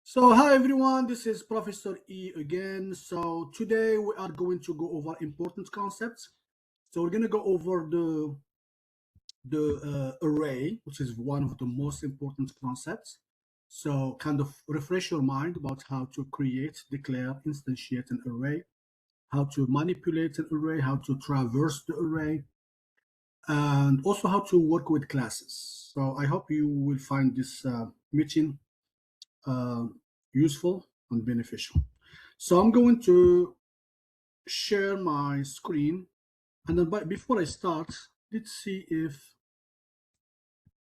So hi everyone, this is Professor E again. So today we are going to go over important concepts. So we're going to go over the array, which is one of the most important concepts. So kind of refresh your mind about how to create, declare, instantiate an array, how to manipulate an array, how to traverse the array, and also how to work with classes. So I hope you will find this meeting uh, useful and beneficial. So I'm going to share my screen, and then before I start, let's see if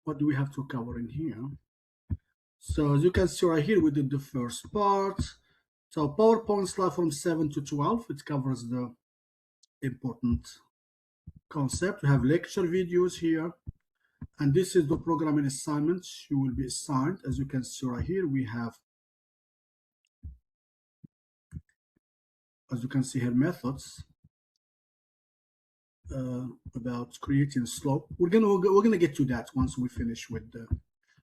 what do we have to cover in here. So as you can see right here, we did the first part. So PowerPoint slide from 7 to 12, it covers the important concept. We have lecture videos here, and this is the programming assignments you will be assigned. As you can see right here, we have, as you can see here, methods about creating slope. We're gonna get to that once we finish with the,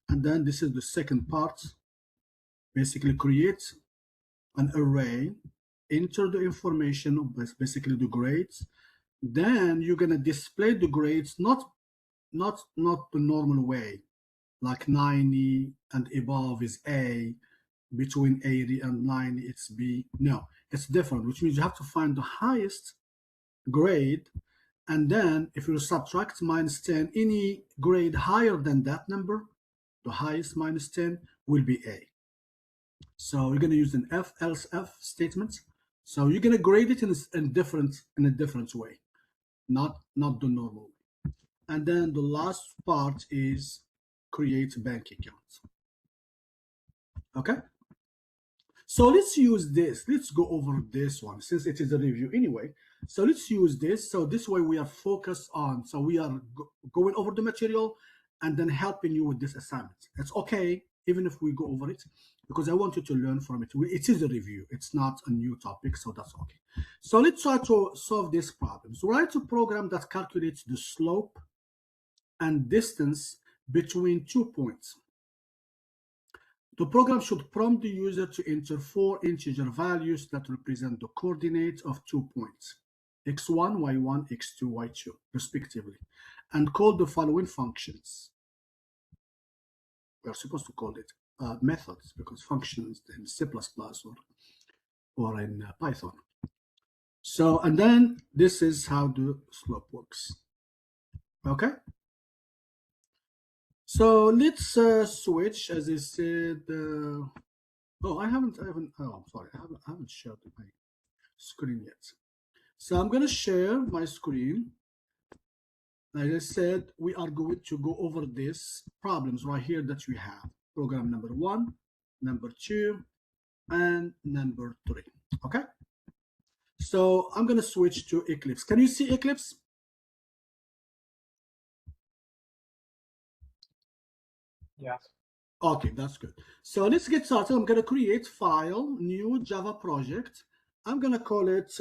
and then this is the second part. Basically, create an array, enter the information of basically the grades. Then you're gonna display the grades, not the normal way, like 90 and above is A, between 80 and 90 it's B. No, it's different, which means you have to find the highest grade. And then if you subtract minus 10, any grade higher than that number, the highest minus 10 will be A. So we're going to use an if else if statement. So you're going to grade it in a different way, not the normal way. And then the last part is create bank account. Okay. So let's use this. Let's go over this one since it is a review anyway. So let's use this. So this way we are focused on, so we are going over the material and then helping you with this assignment. It's okay, even if we go over it, because I want you to learn from it. It is a review. It's not a new topic, so that's okay. So let's try to solve this problem. So write a program that calculates the slope and distance between 2 points. The program should prompt the user to enter 4 integer values that represent the coordinates of 2 points, x1, y1, x2, y2, respectively, and call the following functions. We're supposed to call it methods, because functions in C++ or in Python. So, and then this is how the slope works. Okay? So let's switch, as I said. Oh, I'm sorry, I haven't shared my screen yet. So I'm going to share my screen. Like I said, we are going to go over these problems right here that we have. Program number 1, number 2, and number 3. Okay? So I'm going to switch to Eclipse. Can you see Eclipse? Yes. Okay, that's good. So let's get started. I'm going to create file, new Java project. I'm going to call it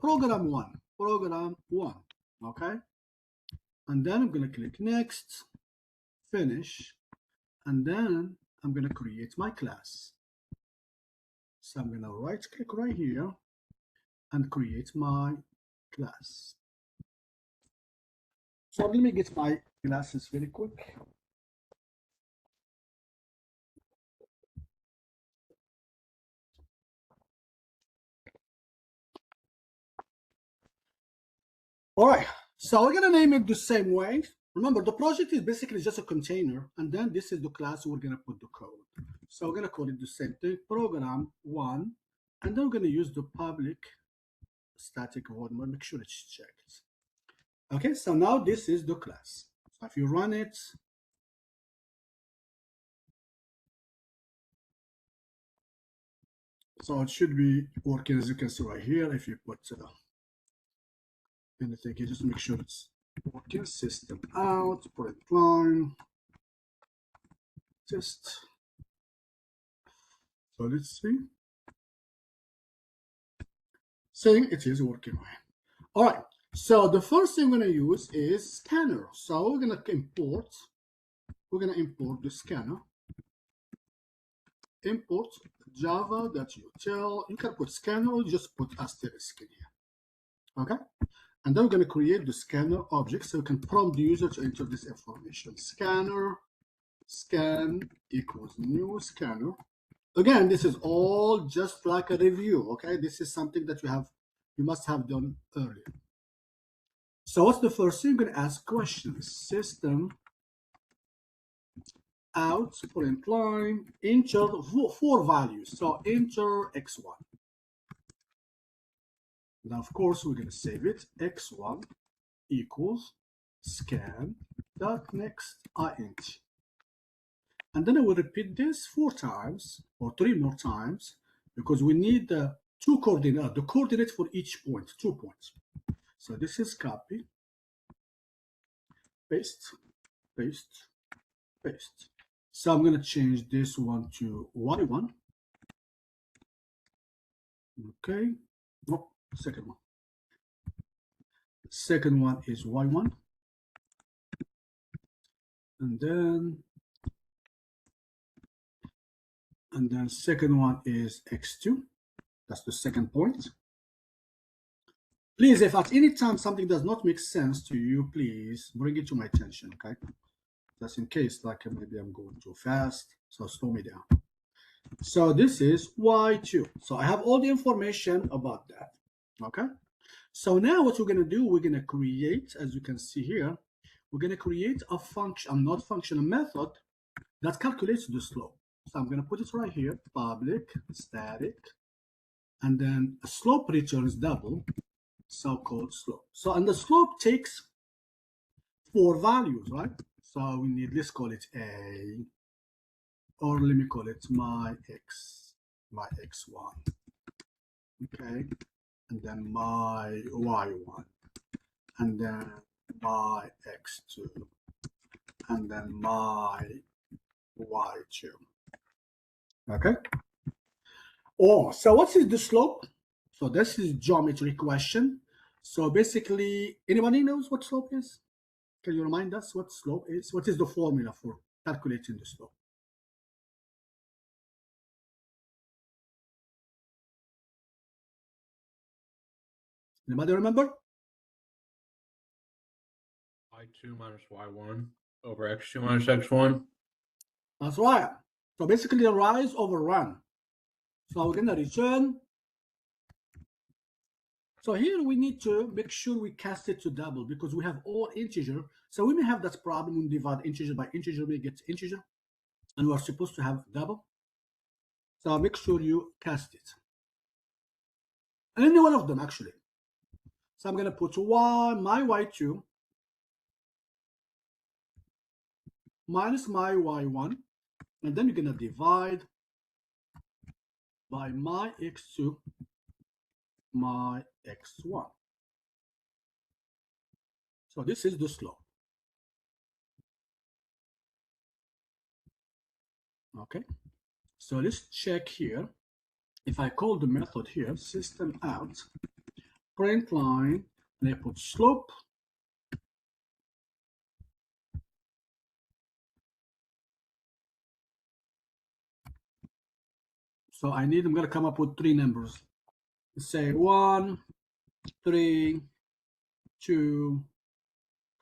program 1. Okay? And then I'm going to click next, finish, and then I'm going to create my class. So I'm going to right click right here and create my class. So let me get my classes very quick. All right, so we're going to name it the same way. Remember, the project is basically just a container, and then this is the class we're going to put the code. So we're going to call it the same thing, program 1, and then we're going to use the public static void. Make sure it's checked. Okay, so now this is the class. So if you run it, so it should be working, as you can see right here. If you put anything here, just make sure it's working. System out, print line, test. So let's see. Saying it is working right. All right. So the first thing we're going to use is scanner. So we're going to import the scanner. import java.util. You can put scanner or just put asterisk in here. Okay, and then we're going to create the scanner object so we can prompt the user to enter this information. Scanner scan equals new scanner. Again, this is all just like a review. Okay, this is something that you must have done earlier. So what's the first thing? You're going to ask questions. System out print line, enter four values. So enter x1. Now, of course, we're going to save it. x1 equals scan dot next int. And then I will repeat this 4 times or 3 more times because we need the two coordinates, the coordinate for each point, 2 points. So this is copy, paste, paste, paste. So I'm going to change this one to y1. Okay. No, second one. Second one is y1. And then second one is x2. That's the second point. Please, if at any time something does not make sense to you, please bring it to my attention, okay? Just in case, like maybe I'm going too fast, so slow me down. So this is y2. So I have all the information about that, okay? So now what we're gonna do, we're gonna create, as you can see here, we're gonna create a function, not function, a method that calculates the slope. So I'm gonna put it right here, public static, and then a slope returns double, so-called slope. So, and the slope takes 4 values, right? So we need, let's call it a, or let me call it my x1, okay? And then my y1, and then my x2, and then my y2, okay? Oh, so what is the slope? So this is geometry question. So basically, anybody knows what slope is? Can you remind us what slope is? What is the formula for calculating the slope? Anybody remember? y2 minus y1 over x2 minus x1. That's right. So basically, rise over run. So we're going to return. So here we need to make sure we cast it to double because we have all integer. So we may have that problem when we divide integer by integer, we get integer, and we're supposed to have double. So make sure you cast it. Any one of them, actually. So I'm going to put my y2 minus my y1, and then you're going to divide by my x2, my x1. So this is the slope. Okay, so let's check here. If I call the method here, system out, print line, and I put slope, so I'm going to come up with 3 numbers. Let's say 1, 3, 2,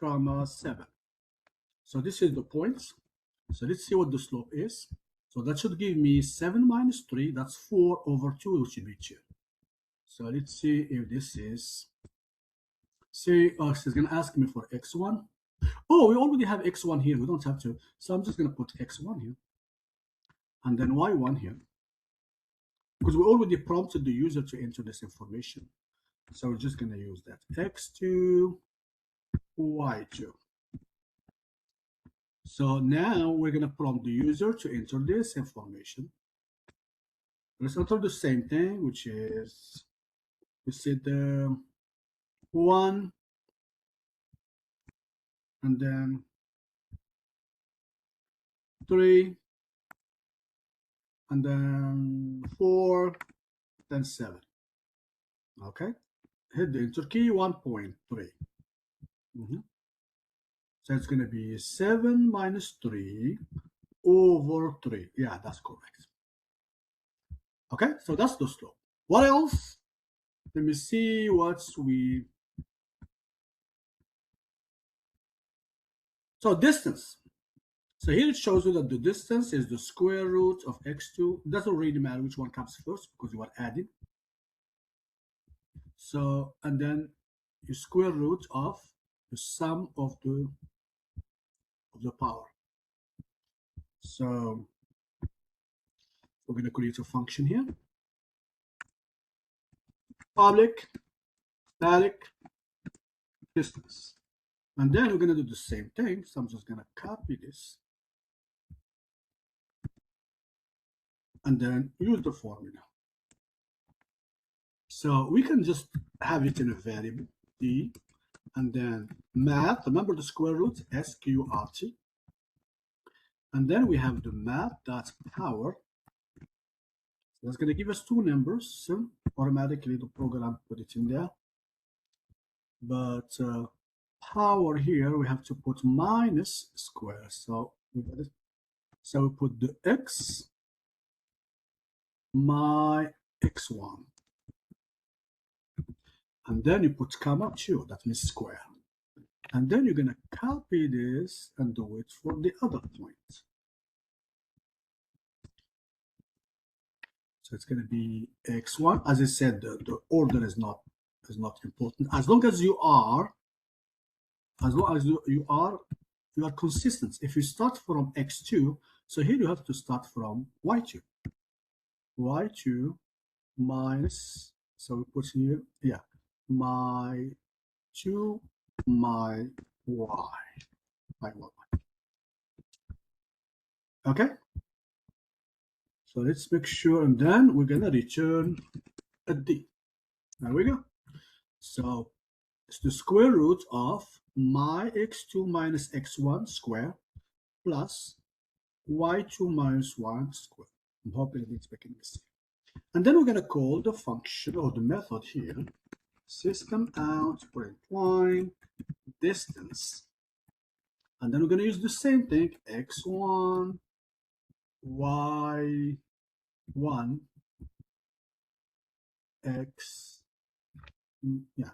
7. So this is the points. So let's see what the slope is. So that should give me 7 minus 3. That's 4 over 2, which should be 2. So let's see if this is, say, oh, it's going to ask me for x1. Oh, we already have x1 here. We don't have to. So I'm just going to put x1 here. And then y1 here. Because we already prompted the user to enter this information. So we're just going to use that. x2, y2. So now we're going to prompt the user to enter this information. Let's enter the same thing, which is, we said 1, and then 3, and then 4, then 7. Okay, hit the enter key, 1.3. So it's going to be 7 minus 3 over 3. Yeah, that's correct. Okay, so that's the slope. What else? Let me see what's we. So distance. So here it shows you that the distance is the square root of x2. It doesn't really matter which one comes first because you are adding. So, and then you square root of the sum of the power. So we're going to create a function here. Public static distance. And then we're going to do the same thing. So I'm just going to copy this. And then use the formula. So we can just have it in a variable, d, and then math, remember the square root, sqrt. And then we have the math.power. So that's going to give us two numbers. So automatically the program put it in there. But power here, we have to put minus square. So we got it. So we put the x, my x1. And then you put comma 2, that means square. And then you're going to copy this and do it for the other point. So it's going to be x1. As I said, the order is not important. As long as you are consistent. If you start from x2, so here you have to start from y2. y2 minus, so we put here, yeah, my 2 my y. Okay, so let's make sure, and then we're gonna return a d. There we go. So it's the square root of my x2 minus x1 square plus y2 minus 1 square. I'm hoping it's making a mistake. And then we're going to call the function or the method here system out print line distance. And then we're going to use the same thing, x1, y1, x, yeah,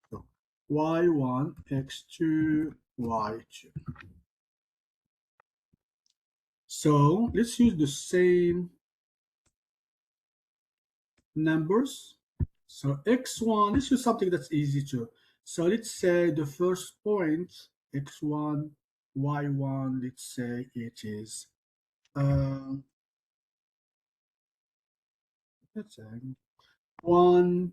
so y1, x2, y2. So let's use the same numbers. So x1, let's use something that's easy to. So let's say the first point, x1, y1, let's say it is, let's say 1,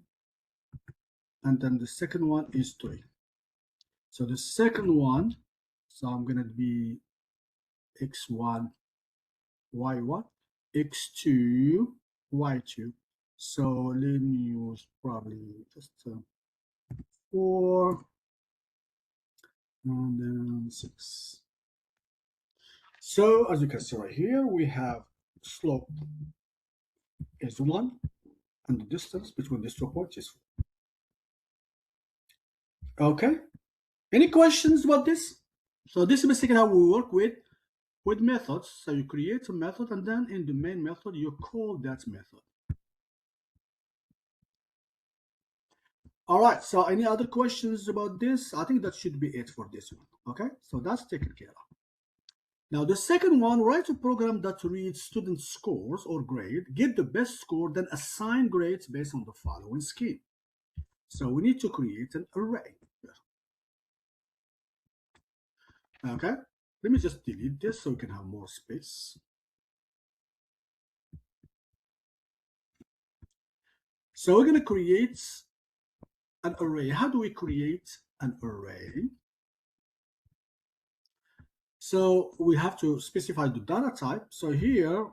and then the second one is 3. So the second one, so I'm going to be x1, y1, x2, y2. So let me use probably just 4 and then 6. So as you can see right here, we have slope is 1 and the distance between these 2 points is 4. Okay, any questions about this? So this is basically how we work with methods. So you create a method and then in the main method you call that method. All right, so any other questions about this? I think that should be it for this one. Okay, so that's taken care of. Now the second one, write a program that reads student scores or grade, get the best score, then assign grades based on the following scheme. So we need to create an array. Okay, let me just delete this so we can have more space. So we're going to create an array. How do we create an array? So we have to specify the data type. So here,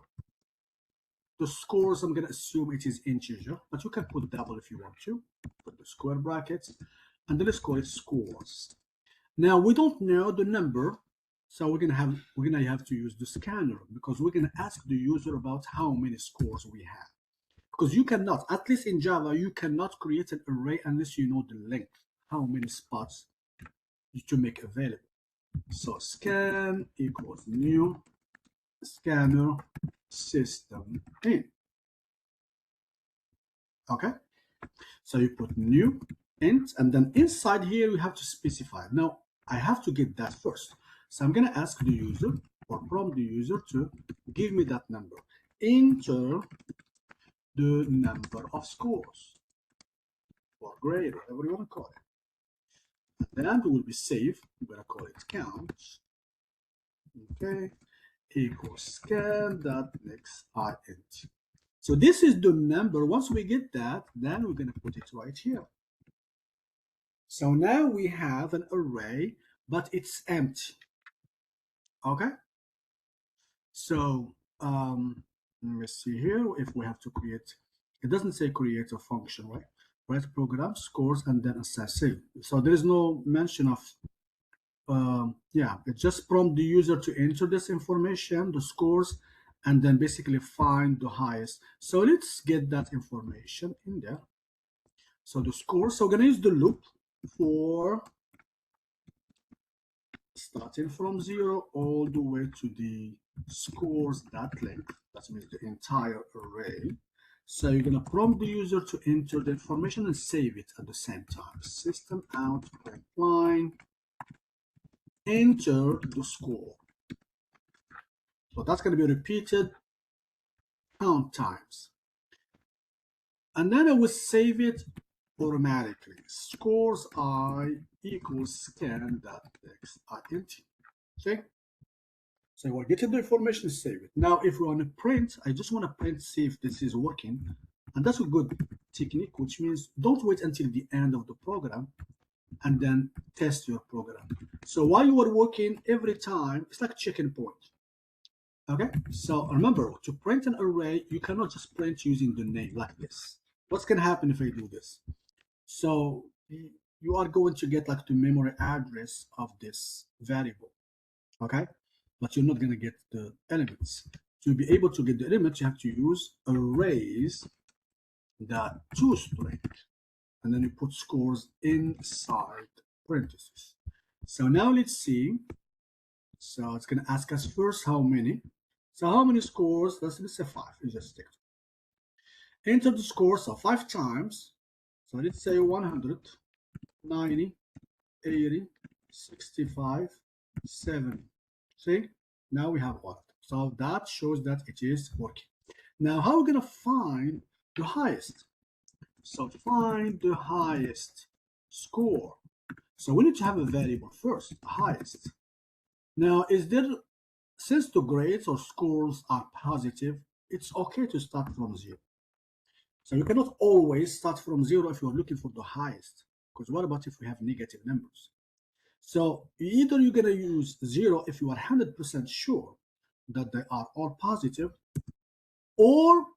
the scores, I'm going to assume it is integer, but you can put double if you want to. Put the square brackets, and then let's call it scores. Now we don't know the number, so we're gonna have to use the scanner because we're gonna ask the user about how many scores we have. Because you cannot, at least in Java, you cannot create an array unless you know the length, how many spots to make available. So scan equals new scanner system in. Okay, so you put new int, and then inside here you have to specify. Now I have to get that first, so I'm going to ask the user or prompt the user to give me that number. Enter the number of scores or grade, whatever you want to call it. And then it will be saved. I'm going to call it count. Okay, equals scan.next int. So this is the number. Once we get that, then we're going to put it right here. So now we have an array, but it's empty. Okay. So let me see here if we have to create. It doesn't say create a function, right? Write program, scores, and then assess it. So there is no mention of yeah, it just prompt the user to enter this information, the scores, and then basically find the highest. So let's get that information in there. So the score, so we're going to use the loop for starting from 0 all the way to the scores that length. That means the entire array. So you're going to prompt the user to enter the information and save it at the same time. System out print line, enter the score. So that's going to be repeated count times. And then I will save it automatically. Scores I equals scan.next int. Okay? So we're getting the information, save it. Now, if we want to print, I just want to print, see if this is working. And that's a good technique, which means don't wait until the end of the program and then test your program. So while you are working, every time, it's like checking point. Okay, so remember, to print an array, you cannot just print using the name like this. What's going to happen if I do this? So you are going to get like the memory address of this variable, okay? But you're not going to get the elements. To be able to get the elements, you have to use arrays that toString, and then you put scores inside parentheses. So now let's see. So it's going to ask us first how many. So how many scores? Let's say 5. You just stick. Enter the scores, so 5 times. So let's say 100, 90, 80, 65, 70. See? Now we have 1. So that shows that it is working. Now, how are we going to find the highest? So find the highest score. So we need to have a variable first, highest. Now, since the grades or scores are positive, it's okay to start from 0. So you cannot always start from 0 if you're looking for the highest, because what about if we have negative numbers? So either you're going to use 0 if you are 100% sure that they are all positive, or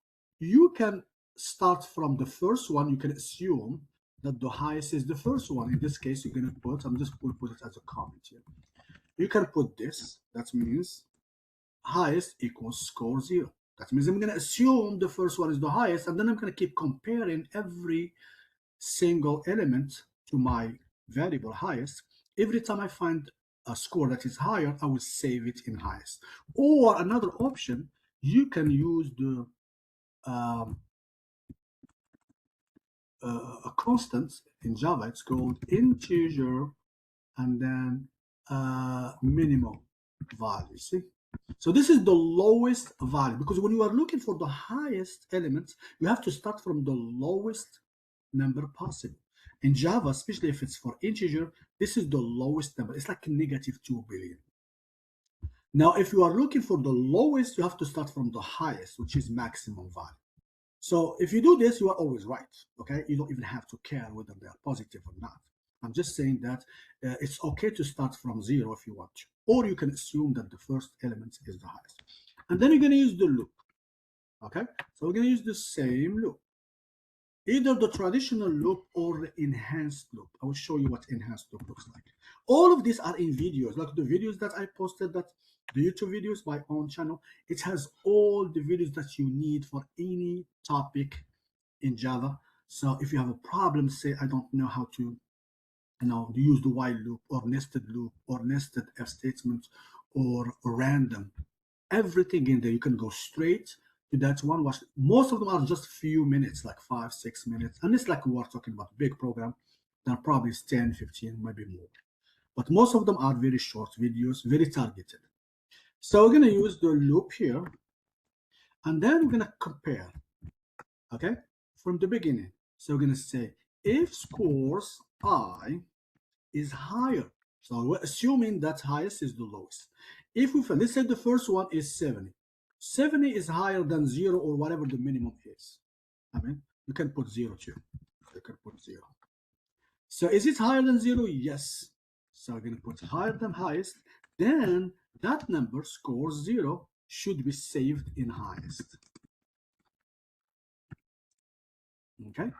you can start from the first one. You can assume that the highest is the first one. In this case, you're going to put, I'm just going to put it as a comment here. You can put this, that means highest equals score 0. That means I'm going to assume the first one is the highest, and then I'm going to keep comparing every single element to my variable highest. Every time I find a score that is higher, I will save it in highest. Or another option, you can use the a constant in Java. It's called integer and then minimum value. See? So this is the lowest value, because when you are looking for the highest elements, you have to start from the lowest number possible. In Java, especially if it's for integer, this is the lowest number. It's like -2 billion. Now, if you are looking for the lowest, you have to start from the highest, which is maximum value. So if you do this, you are always right, okay? You don't even have to care whether they are positive or not. I'm just saying that it's okay to start from 0 if you want to, or you can assume that the first element is the highest. And then you're going to use the loop, okay? So we're going to use the same loop, either the traditional loop or the enhanced loop. I will show you what enhanced loop looks like. All of these are in videos, like the videos that I posted, that the YouTube videos, my own channel. It has all the videos that you need for any topic in Java. So if you have a problem, say I don't know how to use the while loop or nested if statement or random, everything in there, you can go straight to that one. Watch. Most of them are just few minutes, like 5-6 minutes. And it's like we're talking about big program, then probably it's 10, 15, maybe more. But most of them are very short videos, very targeted. So we're going to use the loop here. And then we're going to compare, okay, from the beginning. So we're going to say if scores I is higher. So we're assuming that highest is the lowest. If we find, let's say the first one is 70. 70 is higher than 0 or whatever the minimum is. I mean, you can put 0 too. You can put 0. So is it higher than 0? Yes. So we're going to put higher than highest. Then that number, score 0, should be saved in highest. Okay.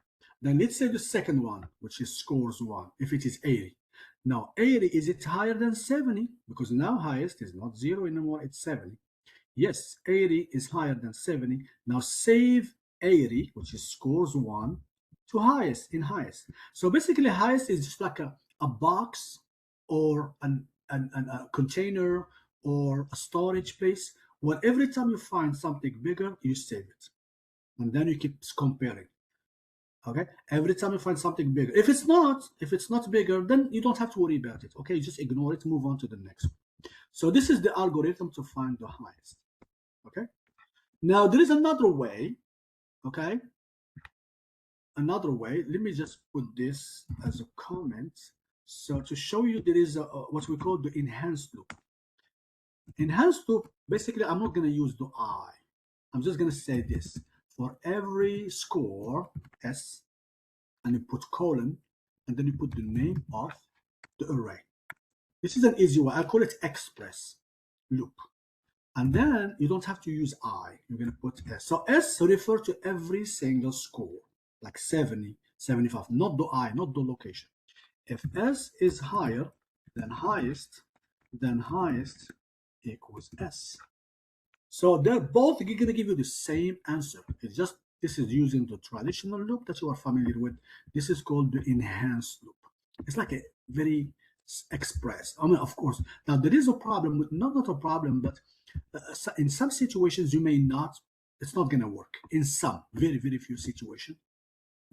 Then let's say the second one, which is scores 1, if it is 80. Now 80, is it higher than 70? Because now highest is not 0 anymore, it's 70. Yes, 80 is higher than 70. Now save 80, which is scores 1, to highest, in highest. So basically highest is just like a box or a container or a storage place where every time you find something bigger, you save it. And then you keep comparing. Okay, every time you find something bigger. If it's not bigger, then you don't have to worry about it. Okay, just ignore it, move on to the next one. So this is the algorithm to find the highest. Okay, now there is another way. Okay, another way. Let me just put this as a comment. So to show you, there is what we call the enhanced loop. Enhanced loop, basically, I'm not going to use the I. I'm just going to say this. For every score, S, and you put colon, and then you put the name of the array. This is an easy way. I call it express loop. And then you don't have to use I. You're going to put S. So S refers to every single score, like 70, 75, not the I, not the location. If S is higher than highest, then highest equals S. So they're both going to give you the same answer. It's just, this is using the traditional loop that you are familiar with. This is called the enhanced loop. It's like a very express. I mean, of course, now there is a problem with, not a problem, but in some situations you may not, it's not going to work. In some, very, very few situations.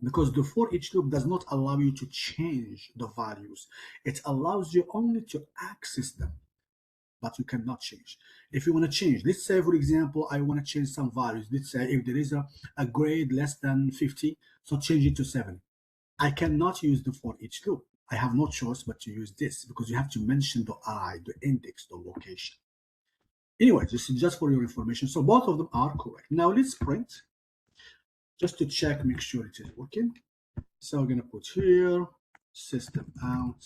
Because the for each loop does not allow you to change the values. It allows you only to access them, but you cannot change. If you want to change, let's say, for example, I want to change some values. Let's say if there is a grade less than 50, so change it to 70. I cannot use the for each loop. I have no choice but to use this because you have to mention the I, the index, the location. Anyway, this is just for your information. So both of them are correct. Now let's print just to check, make sure it is working. So we're going to put here system out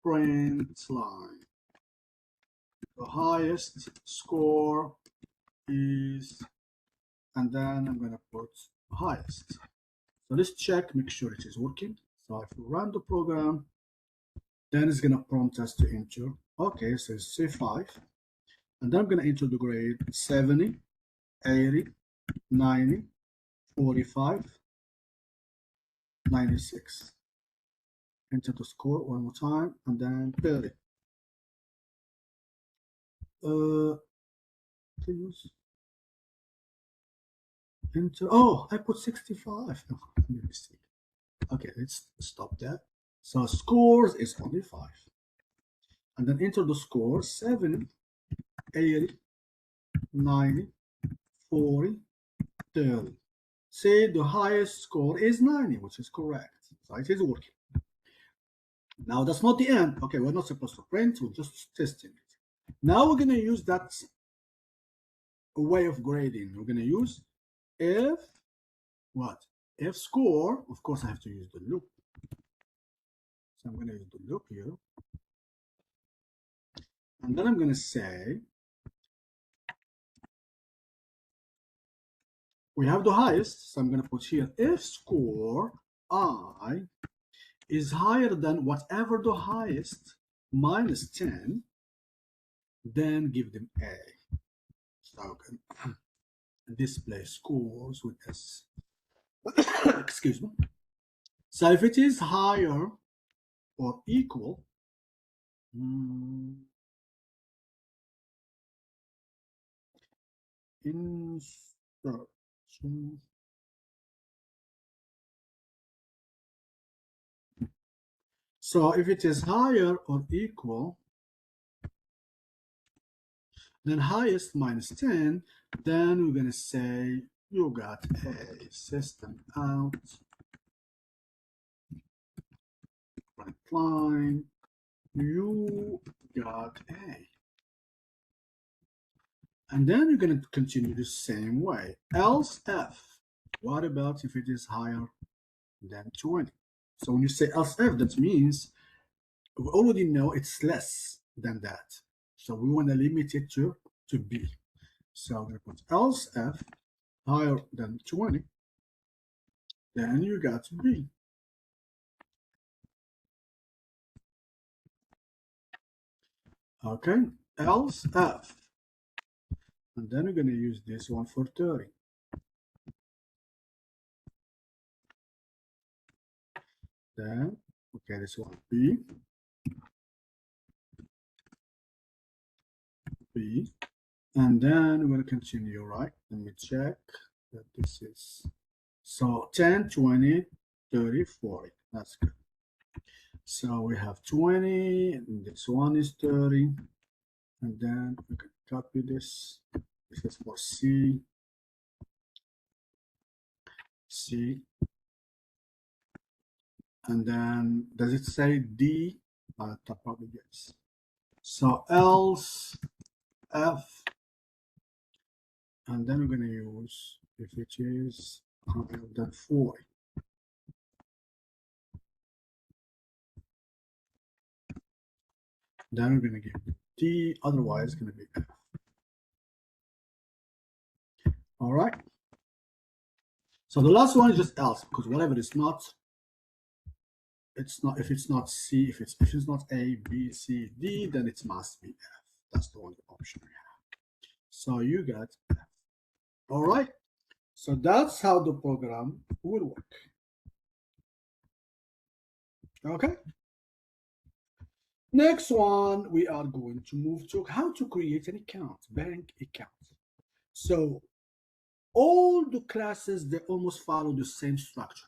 print line. The highest score is, and then I'm going to put highest. So let's check, make sure it is working. So if we run the program, then it's going to prompt us to enter. Okay, so it's C5. And then I'm going to enter the grade 70, 80, 90, 45, 96. Enter the score one more time, and then 30. Please enter. Oh, I put 65. Oh, I made a mistake. Okay, let's stop that. So scores is only 5. And then enter the score 70, 80, 90, 40, 30. Say the highest score is 90, which is correct. So it is working. Now that's not the end. Okay, we're not supposed to print, we're just testing it. Now we're going to use that way of grading. We're going to use if what? If score, of course I have to use the loop. So I'm going to use the loop here. And then I'm going to say, we have the highest, so I'm going to put here if score I is higher than whatever the highest minus 10, then give them A. So I can display scores with S. Excuse me. So if it is higher or equal, insert. So if it is higher or equal than highest minus 10, then we're going to say you got a system out, right line, you got a. And then you're going to continue the same way. Else f, what about if it is higher than 20? So when you say else f, that means we already know it's less than that. So we want to limit it to b. So I'm going to put else f higher than 20, then you got b. Okay, else f. And then we're going to use this one for 30. Then, okay, this one b. B. And then we're going to continue, right? Let me check that this is. So 10, 20, 30, 40. That's good. So we have 20, and this one is 30. And then we can copy this. This is for C. C. And then, does it say D? Probably yes. So else F. And then we're going to use, if it is higher than 40. Then we're going to give D, otherwise it's going to be F. All right. So the last one is just else, because whatever it's not, if it's not C, if it's not A, B, C, D, then it must be F. That's the only option we have. So you got F. All right. So that's how the program will work. Okay. Next one, we are going to move to how to create an account, bank account. So all the classes, they almost follow the same structure.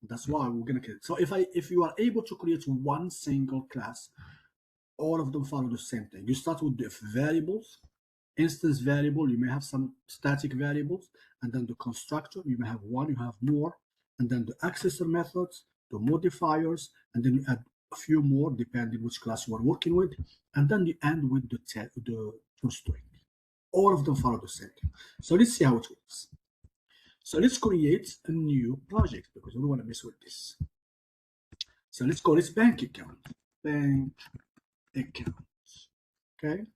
That's why we're gonna create. So if you are able to create one single class, all of them follow the same thing. You start with the variables, instance variable, you may have some static variables, and then the constructor, you may have one, you have more, and then the accessor methods, the modifiers, and then you add a few more depending which class you are working with, and then you end with the string. All of them follow the same thing. So let's see how it works. So let's create a new project because we don't want to mess with this. So let's call this bank account. Bank account. Okay.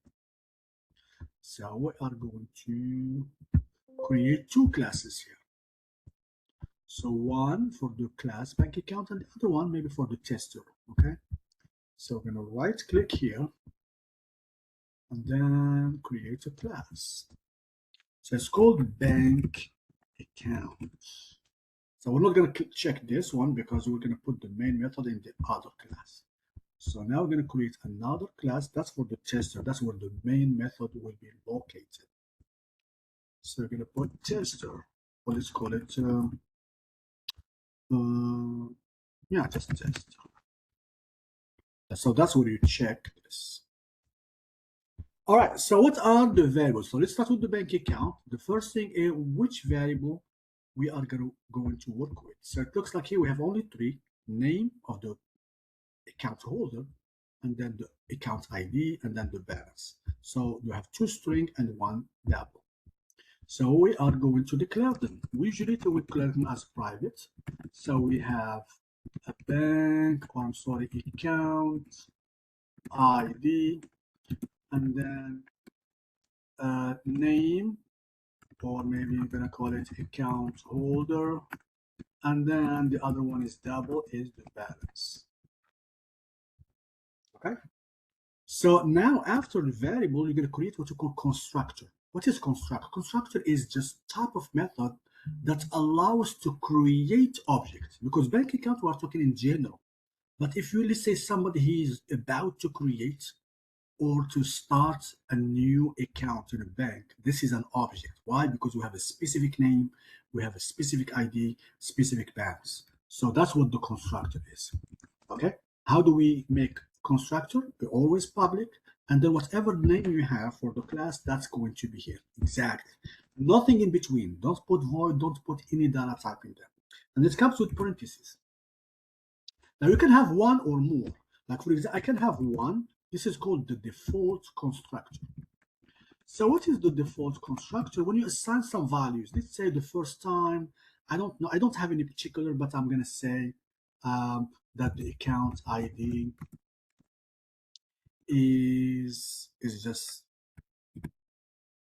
So we are going to create two classes here. So one for the class bank account and the other one maybe for the tester. Okay. So we're going to right click here and then create a class. So it's called bank account. So we're not going to check this one because we're going to put the main method in the other class. So now we're going to create another class. That's for the tester. That's where the main method will be located. So we're going to put tester. Well, let's call it, just tester. So that's where you check this. All right, so what are the variables? So let's start with the bank account. The first thing is which variable we are going to work with. So it looks like here we have only three: name of the account holder, and then the account ID, and then the balance. So you have two string and one double. So we are going to declare them. We usually we declare them as private. So we have a bank, or I'm sorry, account ID, and then name, or maybe you're gonna call it account holder, and then the other one is double, is the balance. Okay. So now after the variable, you're gonna create what you call constructor. What is constructor? Constructor is just type of method that allows to create objects, because bank account we are talking in general. But if you, let's say somebody he is about to create or to start a new account in a bank. This is an object. Why? Because we have a specific name, we have a specific ID, specific banks. So that's what the constructor is. Okay. How do we make constructor? Always public, and then whatever name you have for the class, that's going to be here. Exactly. Nothing in between. Don't put void, don't put any data type in there. And it comes with parentheses. Now you can have one or more. Like for example, I can have one. This is called the default constructor. So what is the default constructor? When you assign some values, let's say the first time, I don't know, I don't have any particular, but I'm going to say that the account ID is just,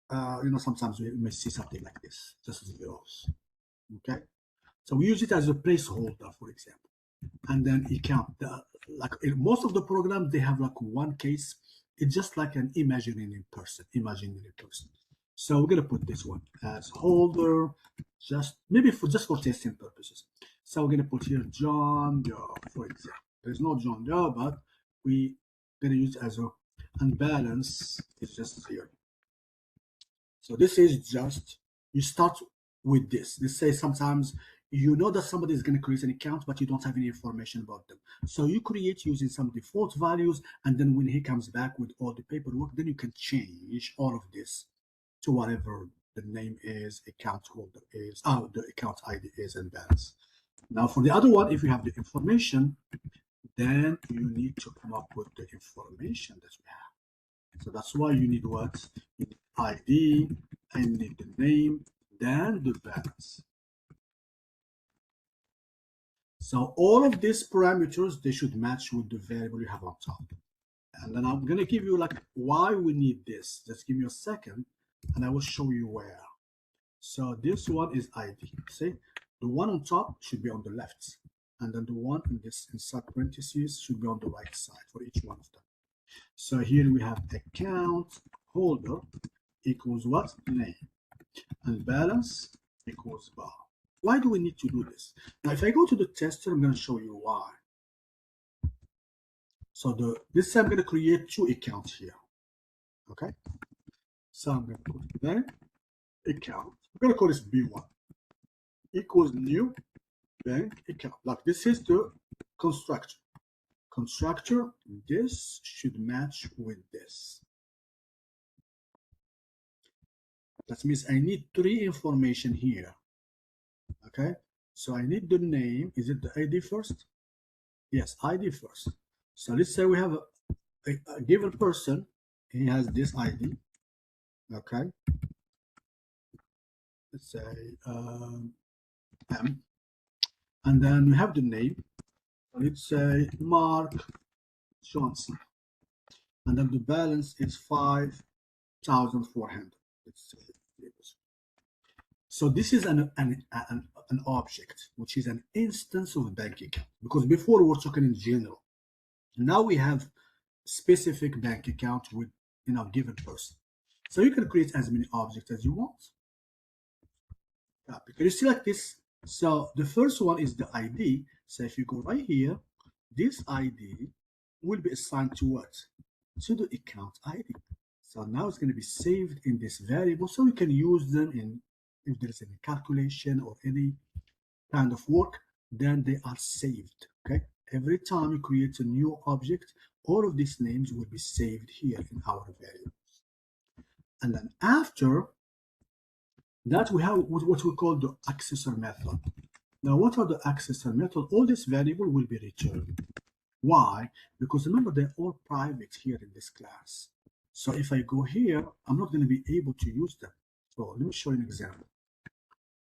sometimes we may see something like this, just zeros. Okay. So we use it as a placeholder, for example. And then account, like in most of the programs, they have like one case. It's just like an imaginary person. So we're gonna put this one as holder, just maybe for testing purposes. So we're gonna put here John Doe, for example. There's no John Doe, but we gonna use as a unbalance is just here. So this is just, you start with this. Let's say sometimes you know that somebody is going to create an account, but you don't have any information about them. So you create using some default values, and then when he comes back with all the paperwork, then you can change all of this to whatever the name is, account holder is, the account ID is, and balance. Now for the other one, if you have the information, then you need to come up with the information that we have. So that's why you need what? You need ID, and you need the name, then the balance. So all of these parameters, they should match with the variable you have on top. And then I'm going to give you like why we need this. Just give me a second and I will show you where. So this one is ID. See, the one on top should be on the left. And then the one in this inside parentheses should be on the right side for each one of them. So here we have account holder equals what? Name. And balance equals bar. Why do we need to do this? Now, if I go to the tester, I'm going to show you why. So this time I'm going to create two accounts here. Okay. So I'm going to put bank account. I'm going to call this B1 equals new bank account. Like this is the constructor. Constructor, this should match with this. That means I need three information here. Okay, so I need the name. Is it the ID first? Yes, ID first. So let's say we have a given person. He has this ID. Okay. Let's say M. And then we have the name. Let's say Mark Johnson. And then the balance is 5,400. Let's say. So this is an object, which is an instance of a bank account. Because before we were talking in general. Now we have specific bank account with given person. So you can create as many objects as you want. Yeah, because you see like this. So the first one is the ID. So if you go right here, this ID will be assigned to what? To the account ID. So now it's going to be saved in this variable, so we can use them in if there is any calculation or any kind of work, then they are saved. Okay. Every time you create a new object, all of these names will be saved here in our variables. And then after that, we have what we call the accessor method. Now, what are the accessor method? All these variables will be returned. Why? Because remember, they're all private here in this class. So if I go here, I'm not going to be able to use them. So let me show you an example.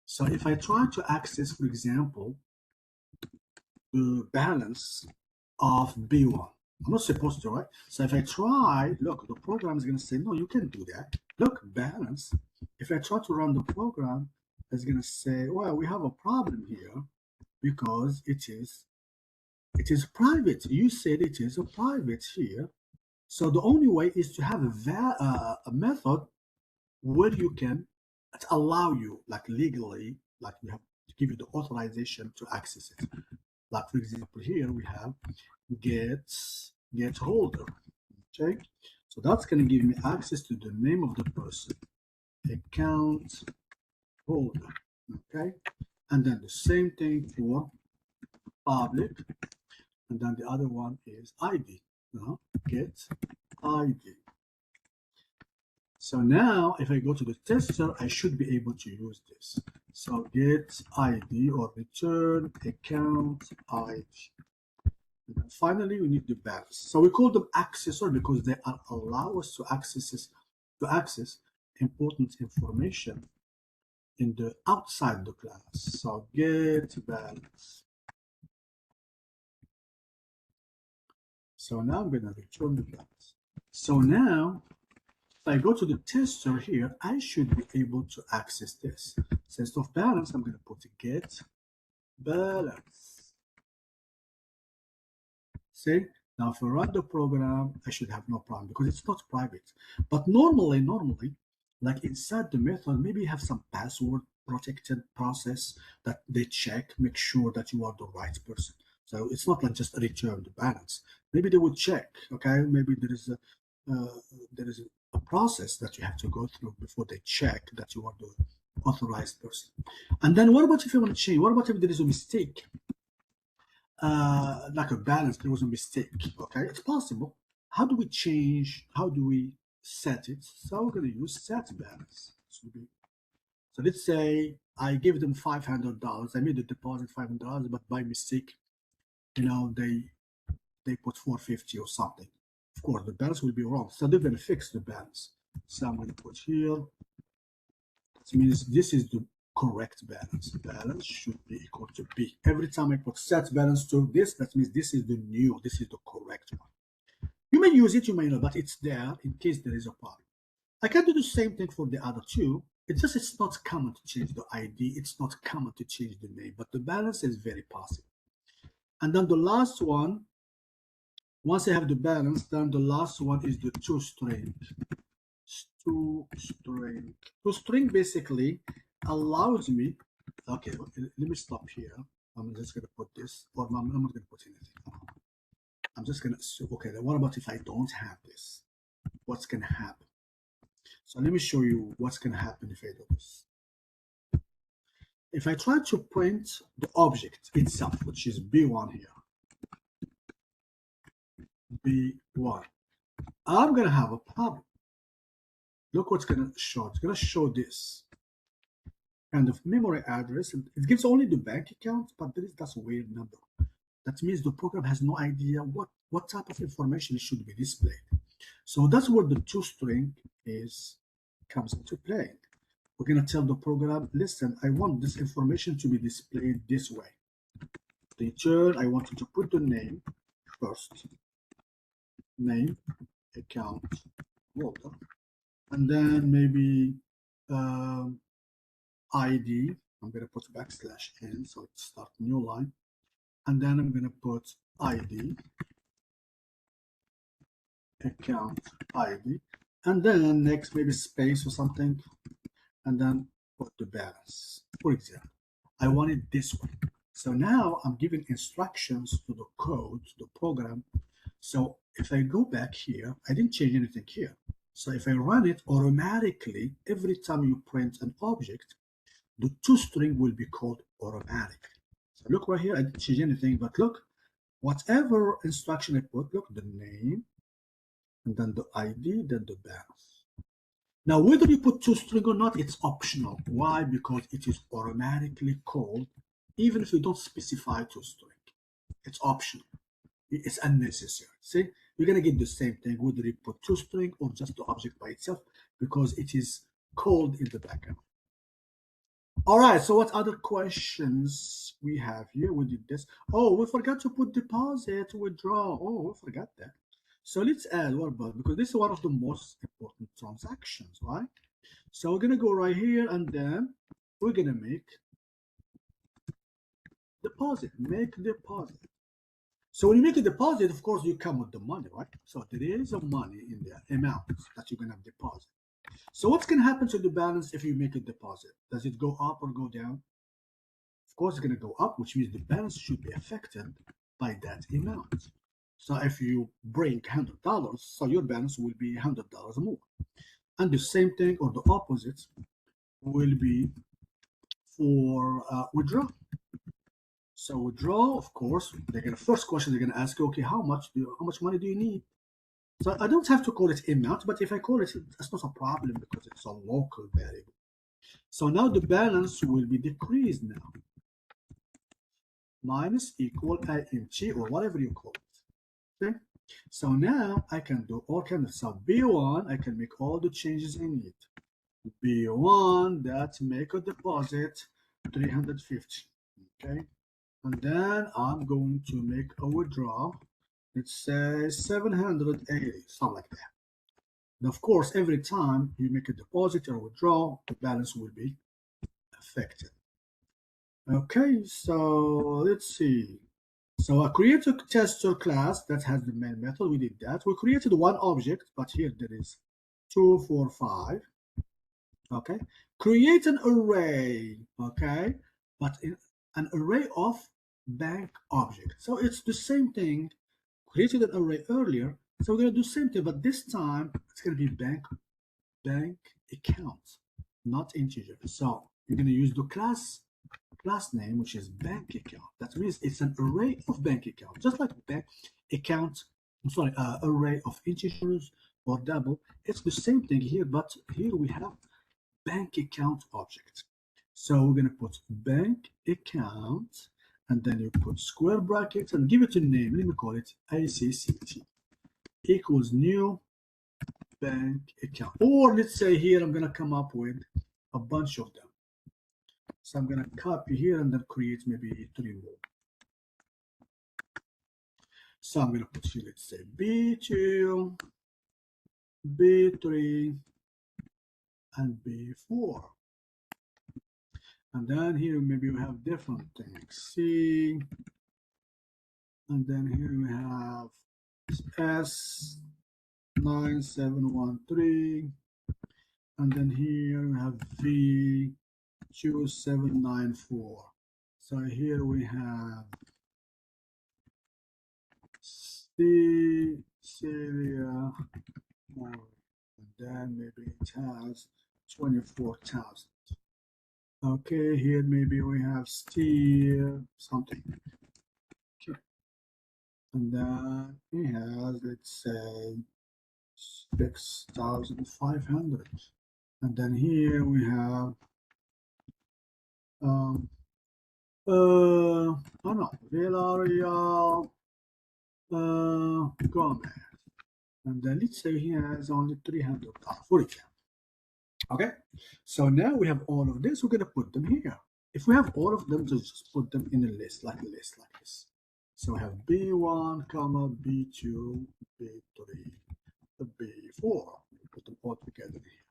So if I try to access, for example, the balance of B1, I'm not supposed to, right? So if I try, look, the program is going to say, no, you can't do that. Look, balance. If I try to run the program, it's going to say, well, we have a problem here because it is private. You said it is a private here. So the only way is to have a method where you can allow you, like legally, like we have to give you the authorization to access it. Like for example, here we have get holder. Okay, So that's going to give me access to the name of the person, account holder. Okay, and then the same thing for public, and then the other one is ID. Get ID. So now if I go to the tester, I should be able to use this. So get ID or return account ID. And then finally, we need the balance. So we call them accessor because they allow us to access important information in the outside the class. So get balance. So now I'm going to return the balance. So now if I go to the tester here, I should be able to access this. Instead of balance, I'm going to put get balance. See, now if I run the program, I should have no problem because it's not private. But normally, like inside the method, maybe you have some password protected process that they check, make sure that you are the right person. So it's not like just return the balance. Maybe they would check, okay? Maybe there is a process that you have to go through before they check that you are the authorized person. And then what about if you want to change? What about if there is a mistake? Like a balance, there was a mistake. Okay, it's possible. How do we change? How do we set it? So we're going to use set balance. So let's say I give them $500. I made the deposit $500, but by mistake, they put $450 or something. Of course, the balance will be wrong. So they're going to fix the balance. So I'm going to put here. That means this is the correct balance. Balance should be equal to B. Every time I put set balance to this, that means this is the correct one. You may use it, you may not, but it's there in case there is a problem. I can do the same thing for the other two. It's not common to change the ID. It's not common to change the name, but the balance is very possible. And then the last one, once I have the balance, then the last one is the toString. toString basically allows me, okay, let me stop here. I'm just going to put this, or I'm not going to put anything. I'm just going to, okay, then what about if I don't have this? What's going to happen? So let me show you what's going to happen if I do this. If I try to print the object itself, which is B1 here, B1, I'm going to have a problem. Look what's going to show. It's going to show this kind of memory address. And it gives only the bank account, but that's a weird number. That means the program has no idea what type of information should be displayed. So that's where the toString comes into play. We're going to tell the program, listen, I want this information to be displayed this way. Return, I want you to put the name first. Name, account, holder. And then maybe ID. I'm going to put \n, so it starts new line. And then I'm going to put ID, account ID, and then next maybe space or something, and then put the balance. For example, I want it this way. So now I'm giving instructions to the code, to the program. So if I go back here, I didn't change anything here. So if I run it automatically, every time you print an object, the toString will be called automatically. So look right here, I didn't change anything, but look, whatever instruction I put, look, the name, and then the ID, then the balance. Now, whether you put toString or not, it's optional. Why? Because it is automatically called, even if you don't specify toString. It's optional. It's unnecessary. See, you're going to get the same thing whether you put toString or just the object by itself, because it is called in the background. All right, so what other questions we have here? We did this. Oh, we forgot to put deposit, withdraw. Oh, we forgot that. So let's add what about, because this is one of the most important transactions, right? So we're going to go right here, and then we're going to make deposit, make deposit. So when you make a deposit, of course, you come with the money, right? So there is a money in there, amount that you're going to deposit. So what's going to happen to the balance if you make a deposit? Does it go up or go down? Of course, it's going to go up, which means the balance should be affected by that amount. So if you bring $100, so your balance will be $100 more. And the same thing or the opposite will be for withdraw. So withdraw, of course, first question they're gonna ask you, okay, how much money do you need? So I don't have to call it amount, but if I call it, that's not a problem because it's a local variable. So now the balance will be decreased now. Minus equal INT or whatever you call it. Okay. So now I can do all kinds of stuff. B1, I can make all the changes I need. B1, that make a deposit 350. Okay. And then I'm going to make a withdrawal. Let's say 780, something like that. And of course, every time you make a deposit or withdrawal, the balance will be affected. Okay, so let's see. So I created a tester class that has the main method. We did that. We created one object, but here there is 2, 4, 5. Okay, create an array. Okay, but an array of bank object. So it's the same thing. Created an array earlier, so we're gonna do the same thing, but this time it's gonna be bank account, not integer. So you're gonna use the class name, which is bank account. That means it's an array of bank account, just like bank account. I'm sorry, array of integers or double. It's the same thing here, but here we have bank account object. So we're gonna put bank account, and then you put square brackets and give it a name. Let me call it ACCT equals new bank account. Or let's say here I'm gonna come up with a bunch of them. So I'm gonna copy here and then create maybe 3 more. So I'm gonna put here, let's say B2, B3, and B4. And then here maybe we have different things. C, and then here we have S9713, and then here we have V2794. So here we have Celia, and then maybe it has 24,000. Okay, here maybe we have steel something. Okay. And then he has, let's say, 6,500. And then here we have I don't know, Villarreal Gomez. And then let's say he has only 300 for account. Okay, so now we have all of this. We're gonna put them here. If we have all of them, just put them in a list like this. So we have B1, comma B2, B3, B4. Put them all together here.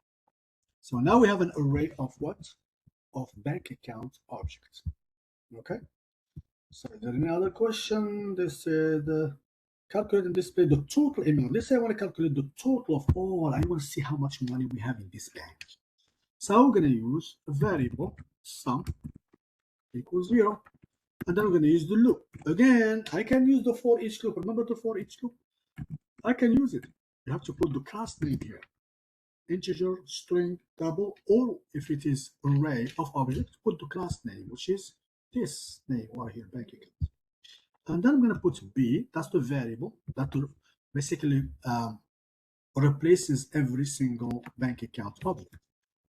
So now we have an array of what? Of bank account objects. Okay. So is there any other question? This is calculate and display the total amount. Let's say I want to calculate the total of all. I want to see how much money we have in this bank. So we're going to use a variable sum equals 0. And then we're going to use the loop. Again, I can use the for each loop. Remember the for each loop? I can use it. You have to put the class name here. Integer, string, double, or if it is array of objects, put the class name, which is this name right here, bank account. And then I'm going to put B, that's the variable that basically replaces every single bank account object.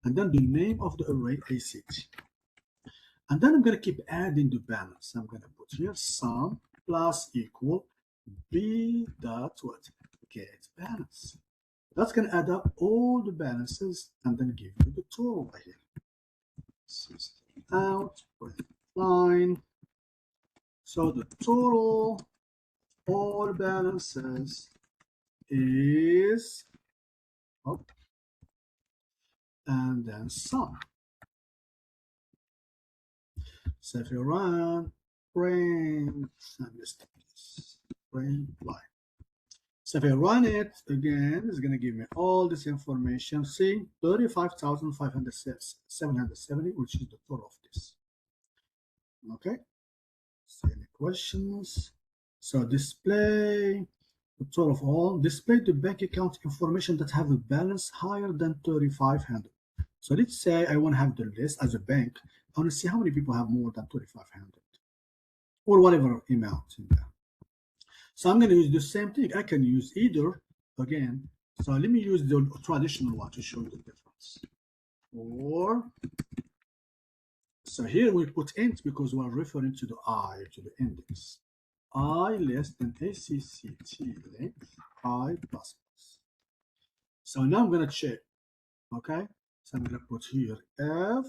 And then the name of the array ACT. And then I'm going to keep adding the balance. I'm going to put here sum plus equal B dot what? Get balance. That's going to add up all the balances and then give you the total right here. System out, line. So the total all balances is and then sum. So if you run print line. So if I run it again, it's going to give me all this information. See, 35,770, which is the total of this. Okay. So any questions? So display the total of all, display the bank account information that have a balance higher than 3,500. So let's say I want to have the list as a bank. I want to see how many people have more than 3,500 or whatever amount in there. So I'm going to use the same thing. I can use either again. So let me use the traditional one to show you the difference. Or so here we put int because we're referring to the I, to the index. I less than ACCT length I plus plus. So now I'm going to check. Okay. So I'm going to put here F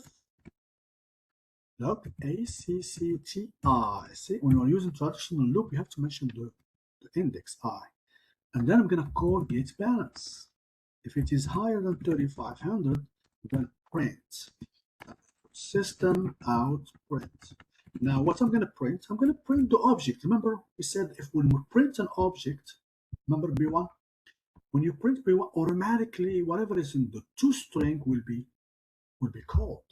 look ACCTI. See, when we're using traditional loop, you have to mention the index I. And then I'm going to call get balance. If it is higher than 3,500, then print system out print. Now what I'm going to print, I'm going to print the object. Remember we said if when we print an object, remember B1, when you print B1, automatically whatever is in the toString will be called.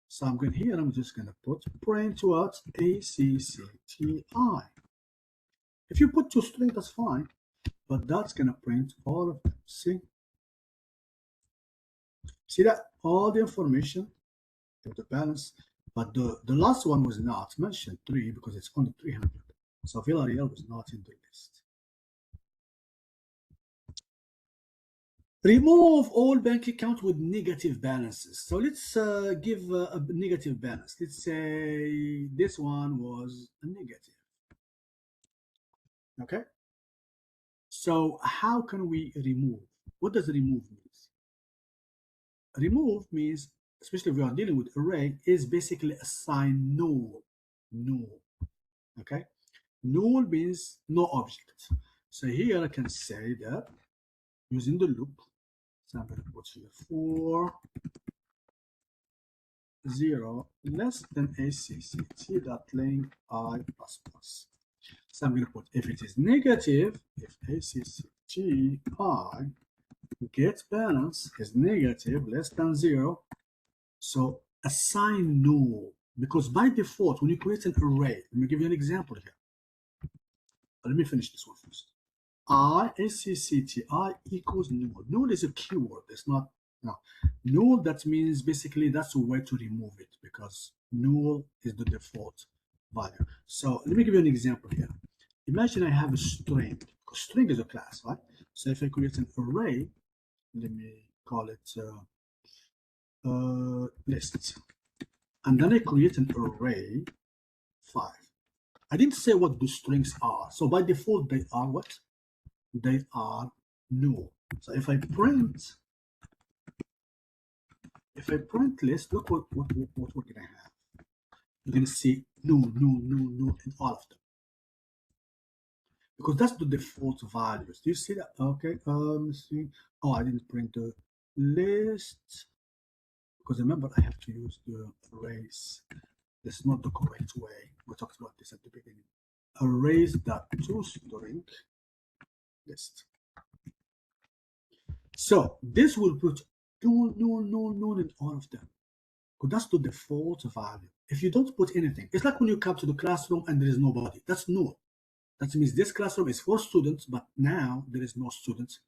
So I'm going here, I'm just going to put print what ACCTI. If you put toString, that's fine, but that's going to print all of them. See that all the information of the balance, but the last one was not mentioned 3 because it's only 300. So Villarreal was not in the list. Remove all bank accounts with negative balances. So let's give a negative balance. Let's say this one was a negative. Okay. So how can we remove? What does remove mean? Remove means, especially if we are dealing with array, is basically assign null. Null. Okay. Null means no object. So here I can say that using the loop. So I'm going to put here for 0 less than ACCT dot length I plus plus. So I'm going to put if it is negative, if ACCT I get balance is negative less than 0, so assign null, because by default when you create an array, let me give you an example here. Let me finish this one first. ACCTI equals null. Null is a keyword. It's not null. That means basically that's a way to remove it because null is the default value. So let me give you an example here. Imagine I have a string. String is a class, right? So if I create an array, let me call it list, and then I create an array 5. I didn't say what the strings are. So by default they are what? They are null. So if I print list, look what we're gonna have. You're gonna see null in all of them. Because that's the default values. Do you see that? Okay, let's see. Oh, I didn't print the list. Because remember I have to use the arrays. That's not the correct way. We talked about this at the beginning. Arrays.toString list. So this will put null in all of them. Because that's the default value. If you don't put anything, it's like when you come to the classroom and there is nobody. That's null. That means this classroom is for students, but now there is no students.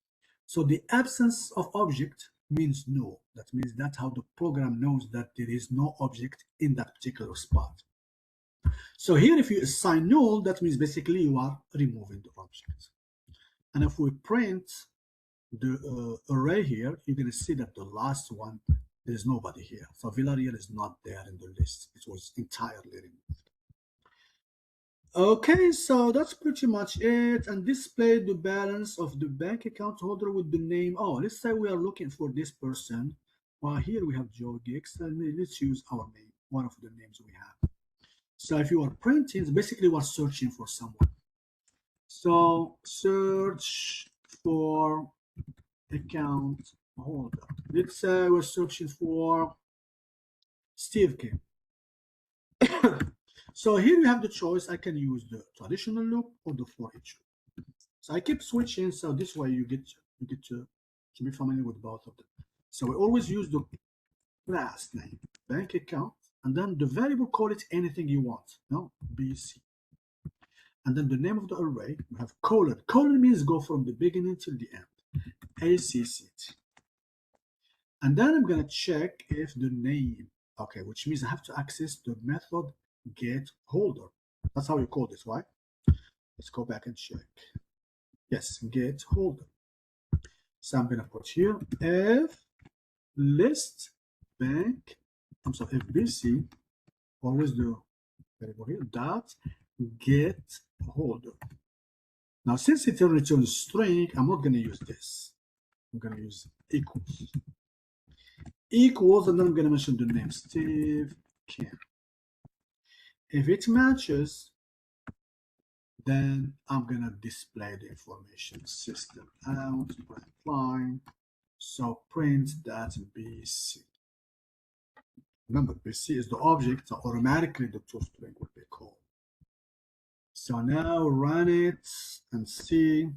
So the absence of object means null. That means that's how the program knows that there is no object in that particular spot. So here, if you assign null, that means basically you are removing the object. And if we print the array here, you're going to see that the last one, there's nobody here. So Villarreal is not there in the list. It was entirely removed. Okay, so that's pretty much it. And display the balance of the bank account holder with the name. Oh, let's say we are looking for this person. Well, here we have Joe Giggs, and let's use our name, one of the names we have. So if you are printing, basically we're searching for someone. So search for account holder. Let's say we're searching for Steve Kim. So here you have the choice. I can use the traditional loop or the for each loop. So I keep switching, so this way you get to be familiar with both of them. So we always use the class name, bank account, and then the variable, call it anything you want. No, BC. and then the name of the array, we have colon. Colon means go from the beginning till the end, ACCT. And then I'm gonna check if the name, okay, which means I have to access the method get holder. That's how you call this, right? Let's go back and check. Yes, get holder. So I'm gonna put here if list bank, I'm sorry, if BC, always the variable here, dot get holder. Now, since it returns string, I'm not gonna use this. I'm gonna use equals. Equals, and then I'm gonna mention the name, Steve Kim. If it matches, then I'm gonna display the information, system out, print line, so print that BC. Remember, BC is the object, so automatically the toString will be called. So now run it and see.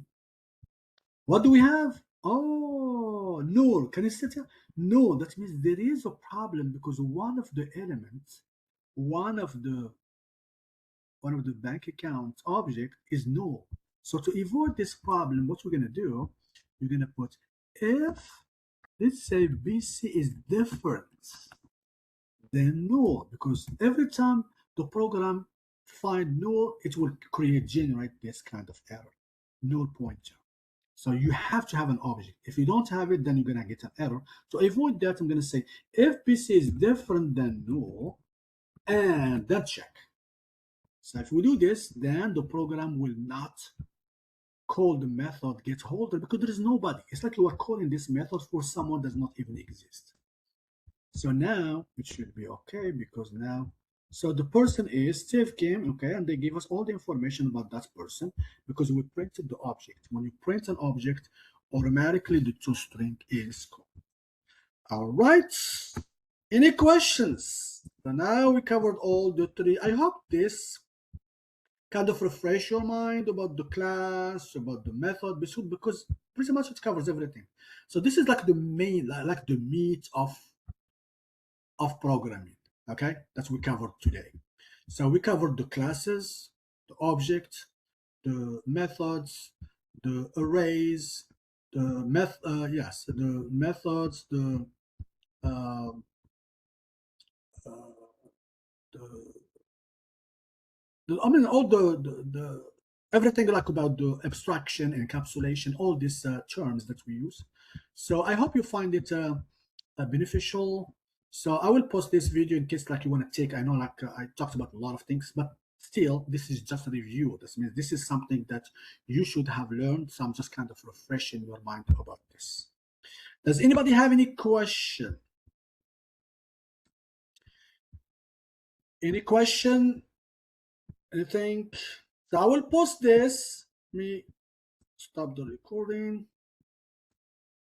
What do we have? Oh, null. Can you see it? No, that means there is a problem because one of the elements, one of the bank account object is null. So to avoid this problem, what we're gonna do, you're gonna put if, let's say BC is different than null, because every time the program find null, it will generate this kind of error, null pointer. So you have to have an object. If you don't have it, then you're gonna get an error. To avoid that, I'm gonna say if BC is different than null, and then check. So if we do this, then the program will not call the method get holder because there is nobody. It's like you are calling this method for someone that does not even exist. So now it should be okay because now, so the person is Steve Kim, okay, and they give us all the information about that person because we printed the object. When you print an object, automatically the toString is called. All right. Any questions? So now we covered all the three. I hope this kind of refresh your mind about the class, about the method, because pretty much it covers everything. So this is like the main, like the meat of programming. Okay, that's what we covered today. So we covered the classes, the object, the methods, the arrays, the the methods, the I mean, all the everything like about the abstraction, encapsulation, all these terms that we use. So I hope you find it beneficial. So I will post this video in case like you want to take. I know like I talked about a lot of things, but still, this is just a review. This means this is something that you should have learned. So I'm just kind of refreshing your mind about this. Does anybody have any question? Any question? Anything? So I will post this. Let me stop the recording.